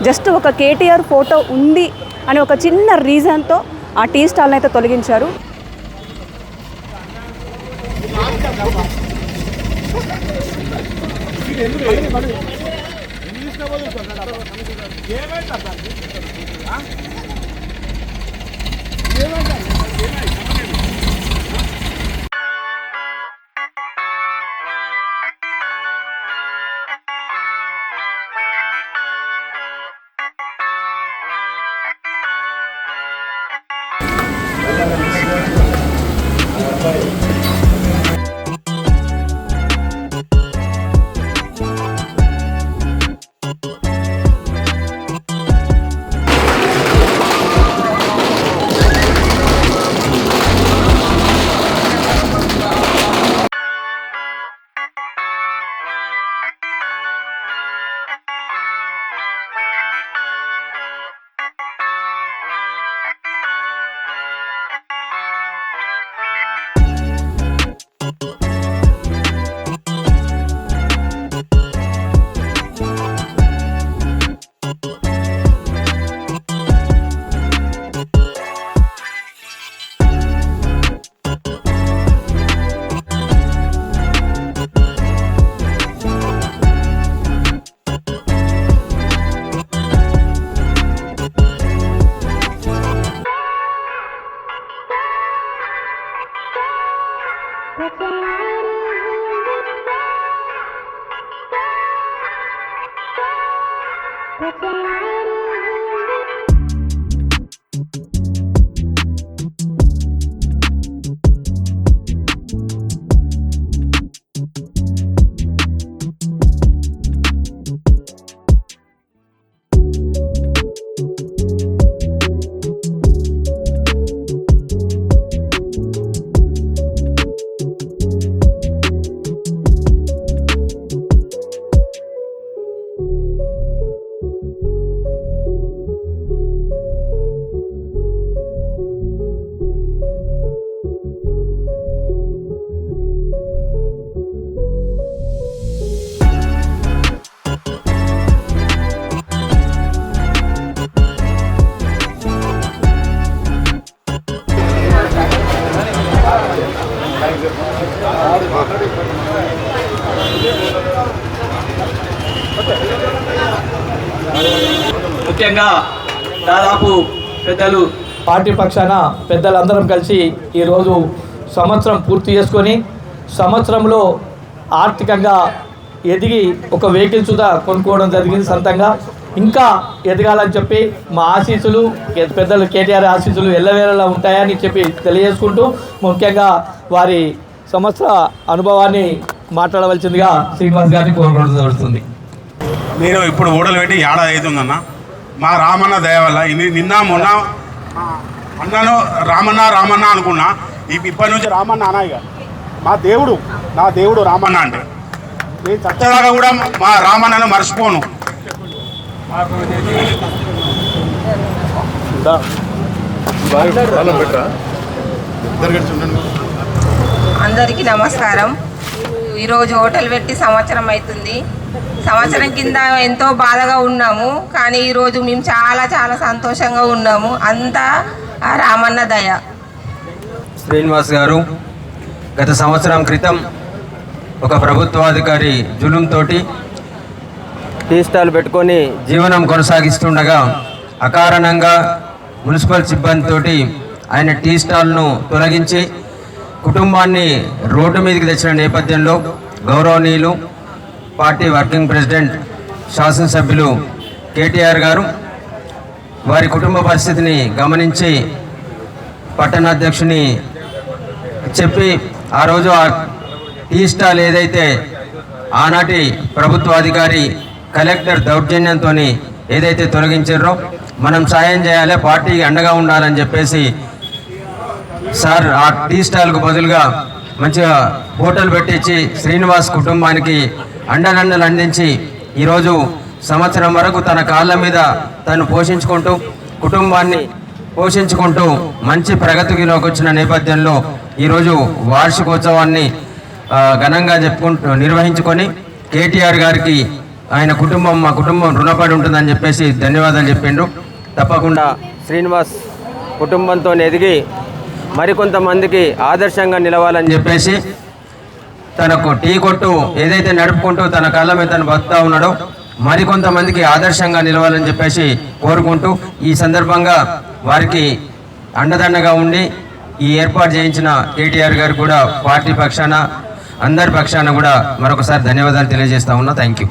Just ఒక KTR photo ఉంది అని ఒక చిన్న రీజన్తో ఆ టీ స్టాల్ని అయితే తొలగించారు. ముఖ్యంగా దాదాపు పెద్దలు పార్టీ పక్షాన పెద్దలందరం కలిసి ఈరోజు సంవత్సరం పూర్తి చేసుకొని సంవత్సరంలో ఆర్థికంగా ఎదిగి ఒక వెహికల్ సుధా కొనుక్కోవడం జరిగింది సొంతంగా. ఇంకా ఎదగాలని చెప్పి మా ఆశీస్సులు పెద్దలు కేటీఆర్ ఆశీస్సులు ఎల్లవేళలా ఉంటాయని చెప్పి తెలియజేసుకుంటూ ముఖ్యంగా వారి సంవత్సర అనుభవాన్ని మాట్లాడవలసిందిగా శ్రీనివాస్ గారిని కోరుకోవడం జరుగుతుంది. నేను ఇప్పుడు ఓడలు పెట్టి ఏడాది అవుతుందన్న. మా రామన్న దయ వల్ల నిన్న మొన్న అన్నాను రామన్న అనుకున్నా. ఇప్పటి నుంచి రామన్న అనాయిగా నా దేవుడు రామన్న అంటే నేను చచ్చదాకా కూడా మా రామన్నను మర్చిపోను. అందరికీ నమస్కారం. ఈరోజు హోటల్ పెట్టి సంవత్సరం అవుతుంది. సంవత్సరం కింద ఎంతో బాధగా ఉన్నాము, కానీ ఈరోజు మేము చాలా చాలా సంతోషంగా ఉన్నాము. అంతా ఆ రామన్న దయ. శ్రీనివాస్ గారు గత సంవత్సరం క్రితం ఒక ప్రభుత్వాధికారి జులుంతో టీ స్టాల్ పెట్టుకొని జీవనం కొనసాగిస్తుండగా అకారణంగా మున్సిపల్ సిబ్బందితో ఆయన టీ స్టాల్ను తొలగించి కుటుంబాన్ని రోడ్డు మీదకి తెచ్చిన నేపథ్యంలో గౌరవనీయులు పార్టీ వర్కింగ్ ప్రెసిడెంట్ శాసనసభ్యులు కేటీఆర్ గారు వారి కుటుంబ పరిస్థితిని గమనించి పట్టణాధ్యక్షుని చెప్పి ఆ రోజు ఆ టీ స్టాల్ ఏదైతే ఆనాటి ప్రభుత్వాధికారి కలెక్టర్ దౌర్జన్యంతో ఏదైతే తొలగించారో మనం సాయం చేయాలి, పార్టీకి అండగా ఉండాలని చెప్పేసి సార్ ఆ టీ స్టాల్కు బదులుగా మంచిగా హోటల్ పెట్టించి శ్రీనివాస్ కుటుంబానికి అండదండలు అందించి ఈరోజు సంవత్సరం వరకు తన కాళ్ళ మీద తను పోషించుకుంటూ కుటుంబాన్ని పోషించుకుంటూ మంచి ప్రగతిలోకి వచ్చిన నేపథ్యంలో ఈరోజు వార్షికోత్సవాన్ని ఘనంగా నిర్వహించుకొని కేటీఆర్ గారికి ఆయన కుటుంబం మా కుటుంబం రుణపడి ఉంటుందని చెప్పేసి ధన్యవాదాలు చెప్పిండ్రు. తప్పకుండా శ్రీనివాస్ కుటుంబంతో ఎదిగి మరికొంతమందికి ఆదర్శంగా నిలవాలని చెప్పేసి తనకు టీ కొట్టు ఏదైతే నడుపుకుంటూ తన కాళ్ళ మీద తను బతుకుతా ఉన్నాడో మరికొంతమందికి ఆదర్శంగా నిలవాలని చెప్పేసి కోరుకుంటూ ఈ సందర్భంగా వారికి అండదండగా ఉండి ఈ ఏర్పాటు చేయించిన కేటీఆర్ గారు కూడా పార్టీ పక్షాన అందరి పక్షాన కూడా మరొకసారి ధన్యవాదాలు తెలియజేస్తా ఉన్నా. Thank you.